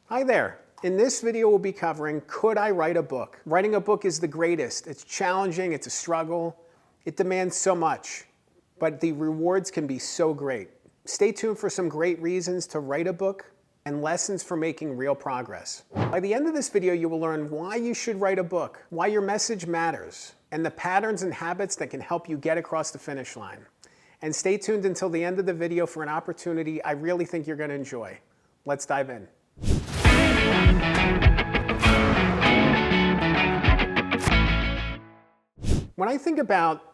Hi there. In this video, we'll be covering, could I write a book? Writing a book is the greatest. It's challenging, it's a struggle. It demands so much, but the rewards can be so great. Stay tuned for some great reasons to write a book and lessons for making real progress. By the end of this video, you will learn why you should write a book, why your message matters, and the patterns and habits that can help you get across the finish line. And stay tuned until the end of the video for an opportunity I really think you're going to enjoy. Let's dive in. When I think about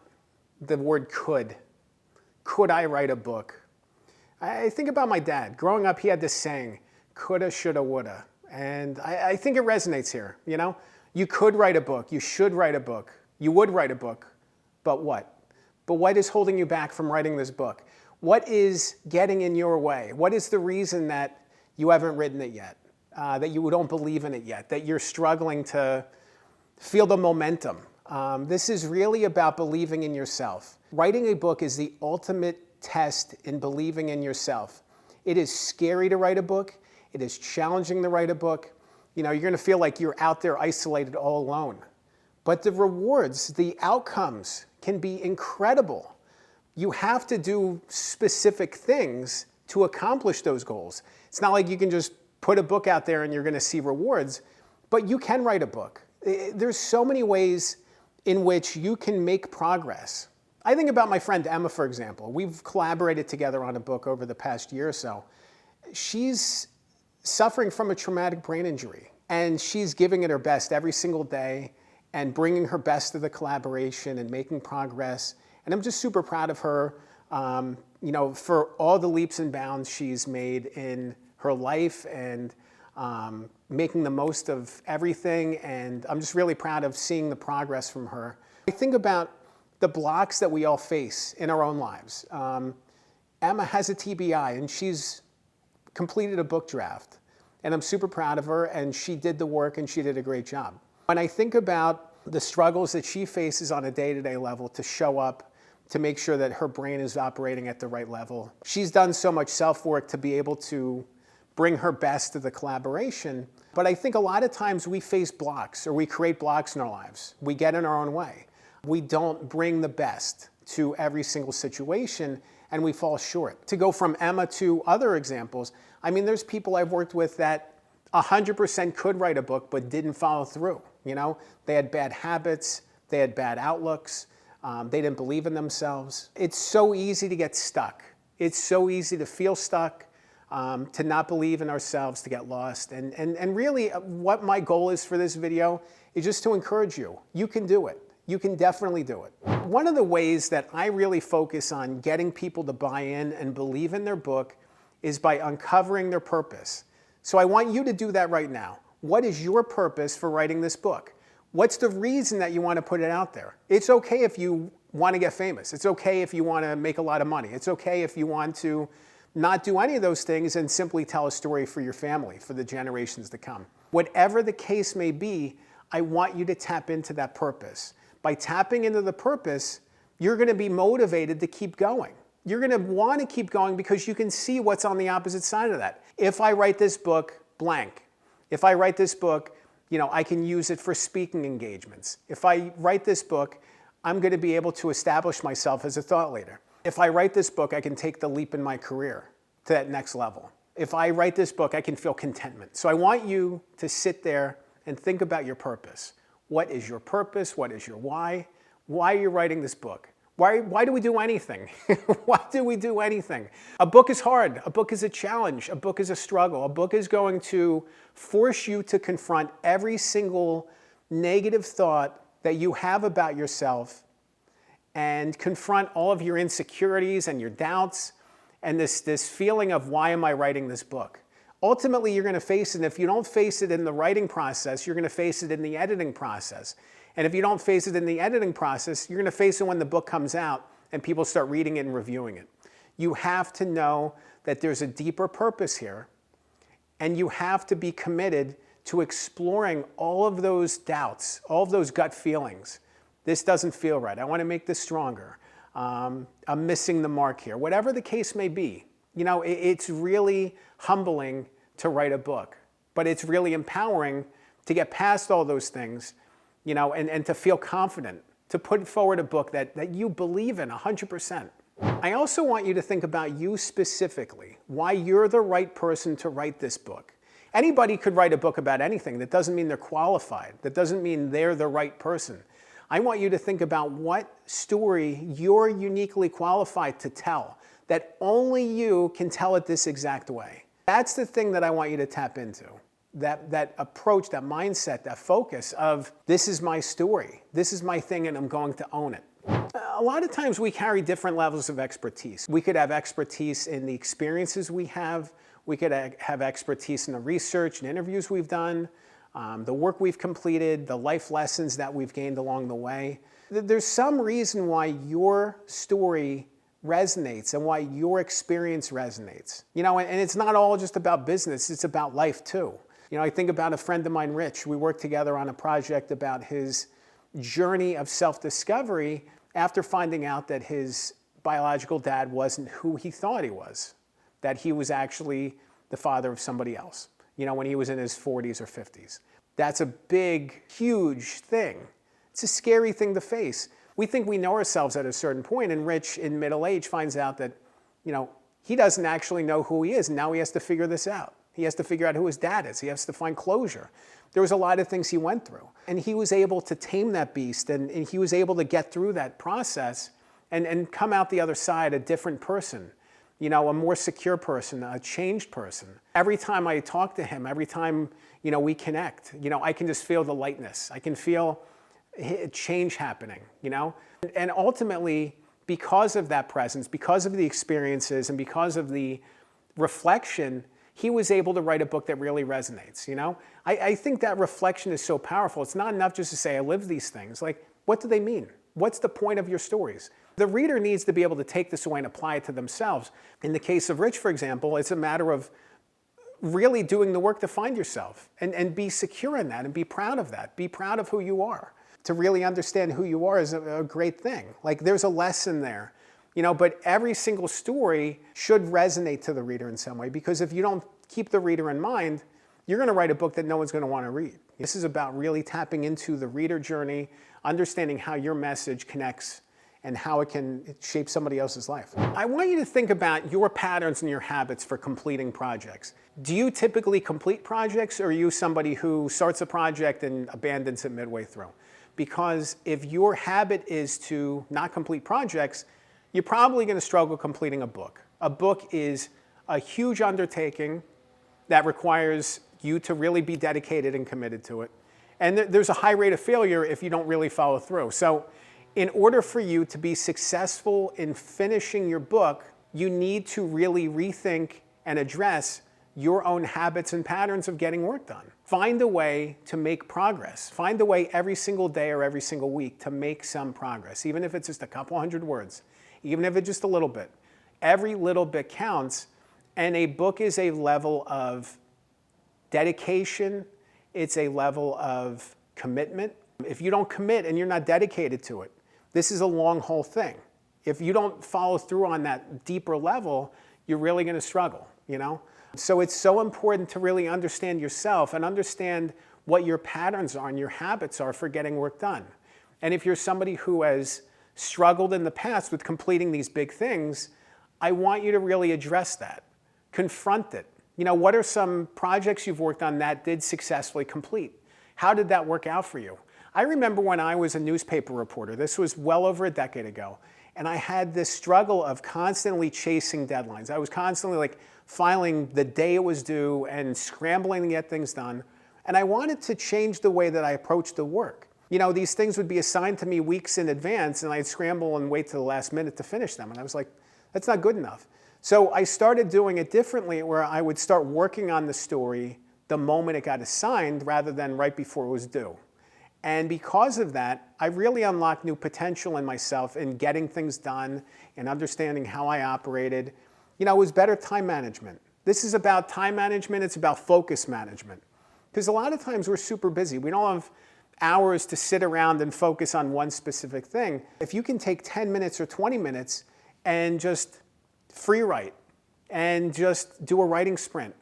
the word could I write a book? I think about my dad. Growing up, he had this saying, coulda, shoulda, woulda. And I think it resonates here, you know? You could write a book, you should write a book, you would write a book, but what? But what is holding you back from writing this book? What is getting in your way? What is the reason that you haven't written it yet? That you don't believe in it yet, that you're struggling to feel the momentum. This is really about believing in yourself. Writing a book is the ultimate test in believing in yourself. It is scary to write a book. It is challenging to write a book. You know, you're going to feel like you're out there isolated all alone. But the rewards, the outcomes can be incredible. You have to do specific things to accomplish those goals. It's not like you can just put a book out there and you're going to see rewards, but you can write a book. There's so many ways in which you can make progress. I think about my friend Emma, for example. We've collaborated together on a book over the past year or so. She's suffering from a traumatic brain injury, and she's giving it her best every single day and bringing her best to the collaboration and making progress. And I'm just super proud of her, you know, for all the leaps and bounds she's made in her life and making the most of everything. And I'm just really proud of seeing the progress from her. I think about the blocks that we all face in our own lives. Emma has a TBI and she's completed a book draft. And I'm super proud of her, and she did the work and she did a great job. When I think about the struggles that she faces on a day-to-day level to show up, to make sure that her brain is operating at the right level, she's done so much self-work to be able to bring her best to the collaboration. But I think a lot of times we face blocks, or we create blocks in our lives. We get in our own way. We don't bring the best to every single situation, and we fall short. To go from Emma to other examples, I mean, there's people I've worked with that 100% could write a book but didn't follow through. You know, they had bad habits, they had bad outlooks, they didn't believe in themselves. It's so easy to get stuck. It's so easy to feel stuck, to not believe in ourselves, to get lost. And really what my goal is for this video is just to encourage you. You can do it. You can definitely do it. One of the ways that I really focus on getting people to buy in and believe in their book is by uncovering their purpose. So I want you to do that right now. What is your purpose for writing this book? What's the reason that you want to put it out there? It's okay if you want to get famous. It's okay if you want to make a lot of money. It's okay if you want to not do any of those things and simply tell a story for your family, for the generations to come. Whatever the case may be, I want you to tap into that purpose. By tapping into the purpose, you're going to be motivated to keep going. You're going to want to keep going because you can see what's on the opposite side of that. If I write this book, blank. If I write this book, you know, I can use it for speaking engagements. If I write this book, I'm going to be able to establish myself as a thought leader. If I write this book, I can take the leap in my career to that next level. If I write this book, I can feel contentment. So I want you to sit there and think about your purpose. What is your purpose? What is your why? Why are you writing this book? Why do we do anything? Why do we do anything? A book is hard. A book is a challenge. A book is a struggle. A book is going to force you to confront every single negative thought that you have about yourself and confront all of your insecurities and your doubts and this feeling of, why am I writing this book? Ultimately, you're going to face it, and if you don't face it in the writing process, you're going to face it in the editing process. And if you don't face it in the editing process, you're going to face it when the book comes out and people start reading it and reviewing it. You have to know that there's a deeper purpose here, and you have to be committed to exploring all of those doubts, all of those gut feelings. This doesn't feel right. I want to make this stronger. I'm missing the mark here. Whatever the case may be, you know, it's really humbling to write a book. but it's really empowering to get past all those things, and to feel confident, to put forward a book that you believe in 100%. I also want you to think about you specifically, why you're the right person to write this book. Anybody could write a book about anything. That doesn't mean they're qualified. That doesn't mean they're the right person. I want you to think about what story you're uniquely qualified to tell, that only you can tell it this exact way. That's the thing that I want you to tap into. That approach, that mindset, that focus of, this is my story, this is my thing, and I'm going to own it. A lot of times we carry different levels of expertise. We could have expertise in the experiences we have. We could have expertise in the research and interviews we've done, the work we've completed, the life lessons that we've gained along the way. There's some reason why your story resonates and why your experience resonates. And it's not all just about business, it's about life too. I think about a friend of mine, Rich. We worked together on a project about his journey of self-discovery after finding out that his biological dad wasn't who he thought he was, that he was actually the father of somebody else, when he was in his 40s or 50s. That's a big, huge thing. It's a scary thing to face. We think we know ourselves at a certain point, and Rich, in middle age, finds out that, he doesn't actually know who he is, and now he has to figure this out. He has to figure out who his dad is. He has to find closure. There was a lot of things he went through. And he was able to tame that beast, and he was able to get through that process and come out the other side a different person, a more secure person, a changed person. Every time I talk to him, every time, we connect, I can just feel the lightness. I can feel change happening, And ultimately, because of that presence, because of the experiences, and because of the reflection, he was able to write a book that really resonates, I think that reflection is so powerful. It's not enough just to say, I live these things. Like, what do they mean? What's the point of your stories? The reader needs to be able to take this away and apply it to themselves. In the case of Rich, for example, it's a matter of really doing the work to find yourself and be secure in that and be proud of that. Be proud of who you are. To really understand who you are is a great thing. Like, there's a lesson there. But every single story should resonate to the reader in some way, because if you don't keep the reader in mind, you're going to write a book that no one's going to want to read. This is about really tapping into the reader journey, understanding how your message connects and how it can shape somebody else's life. I want you to think about your patterns and your habits for completing projects. Do you typically complete projects, or are you somebody who starts a project and abandons it midway through? Because if your habit is to not complete projects, you're probably going to struggle completing a book. A book is a huge undertaking that requires you to really be dedicated and committed to it. And there's a high rate of failure if you don't really follow through. So in order for you to be successful in finishing your book, you need to really rethink and address your own habits and patterns of getting work done. Find a way to make progress. Find a way every single day or every single week to make some progress, even if it's just a couple hundred words. Even if it's just a little bit. Every little bit counts, and a book is a level of dedication, it's a level of commitment. If you don't commit and you're not dedicated to it, this is a long haul thing. If you don't follow through on that deeper level, you're really going to struggle, So it's so important to really understand yourself and understand what your patterns are and your habits are for getting work done. And if you're somebody who has struggled in the past with completing these big things, I want you to really address that. Confront it. What are some projects you've worked on that did successfully complete? How did that work out for you? I remember when I was a newspaper reporter, this was well over a decade ago, and I had this struggle of constantly chasing deadlines. I was constantly filing the day it was due and scrambling to get things done. And I wanted to change the way that I approached the work. These things would be assigned to me weeks in advance, and I'd scramble and wait to the last minute to finish them. And I was like, that's not good enough. So I started doing it differently, where I would start working on the story the moment it got assigned rather than right before it was due. And because of that, I really unlocked new potential in myself in getting things done and understanding how I operated. It was better time management. This is about time management. It's about focus management. Because a lot of times we're super busy. We don't have hours to sit around and focus on one specific thing. If you can take 10 minutes or 20 minutes and just free write and just do a writing sprint,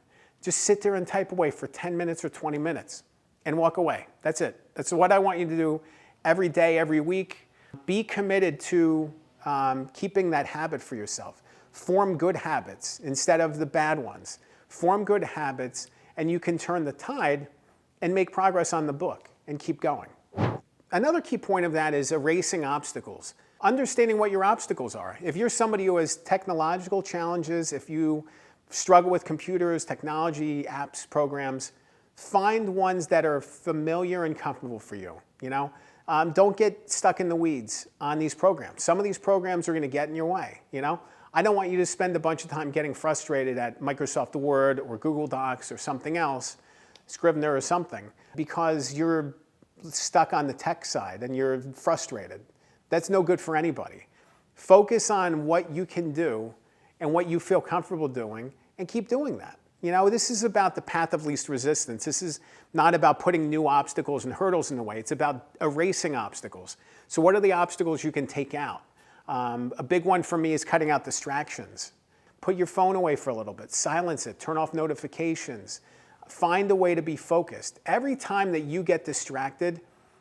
Just sit there and type away for 10 minutes or 20 minutes and walk away. That's it. That's what I want you to do every day, every week. Be committed to keeping that habit for yourself. Form good habits instead of the bad ones. Form good habits, and you can turn the tide and make progress on the book and keep going. Another key point of that is erasing obstacles. Understanding what your obstacles are. If you're somebody who has technological challenges, if you struggle with computers, technology, apps, programs, find ones that are familiar and comfortable for you. Don't get stuck in the weeds on these programs. Some of these programs are going to get in your way. I don't want you to spend a bunch of time getting frustrated at Microsoft Word or Google Docs or something else, Scrivener or something, because you're stuck on the tech side and you're frustrated. That's no good for anybody. Focus on what you can do and what you feel comfortable doing and keep doing that. This is about the path of least resistance. This is not about putting new obstacles and hurdles in the way. It's about erasing obstacles. So what are the obstacles you can take out? A big one for me is cutting out distractions. Put your phone away for a little bit. Silence it. Turn off notifications. Find a way to be focused. Every time that you get distracted,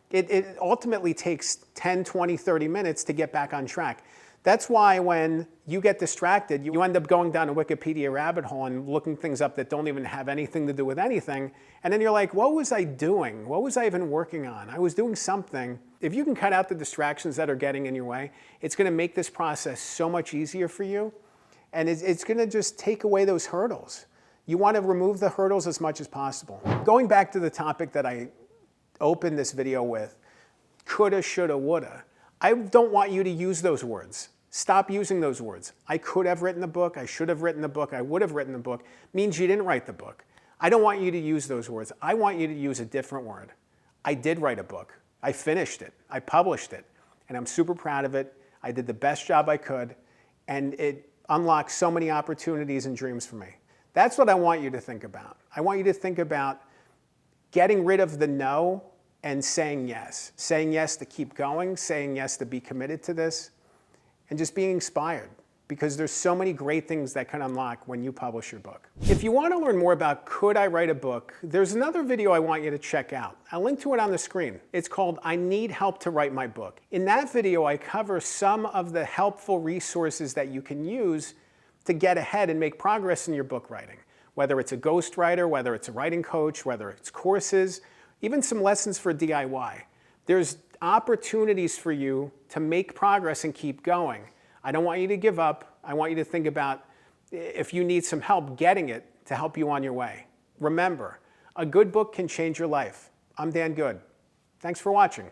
it ultimately takes 10, 20, 30 minutes to get back on track. That's why when you get distracted, you end up going down a Wikipedia rabbit hole and looking things up that don't even have anything to do with anything. And then you're like, what was I doing? What was I even working on? I was doing something. If you can cut out the distractions that are getting in your way, it's going to make this process so much easier for you. And it's going to just take away those hurdles. You want to remove the hurdles as much as possible. Going back to the topic that I opened this video with, coulda, shoulda, woulda. I don't want you to use those words. Stop using those words. I could have written the book, I should have written the book, I would have written the book, means you didn't write the book. I don't want you to use those words. I want you to use a different word. I did write a book. I finished it. I published it. And I'm super proud of it. I did the best job I could. And it unlocked so many opportunities and dreams for me. That's what I want you to think about. I want you to think about getting rid of the no and saying yes. Saying yes to keep going, saying yes to be committed to this, and just being inspired, because there's so many great things that can unlock when you publish your book. If you want to learn more about could I write a book, there's another video I want you to check out. I'll link to it on the screen. It's called I Need Help to Write My Book. In that video, I cover some of the helpful resources that you can use to get ahead and make progress in your book writing. Whether it's a ghostwriter, whether it's a writing coach, whether it's courses, even some lessons for DIY. There's opportunities for you to make progress and keep going. I don't want you to give up. I want you to think about if you need some help getting it to help you on your way. Remember, a good book can change your life. I'm Dan Good. Thanks for watching.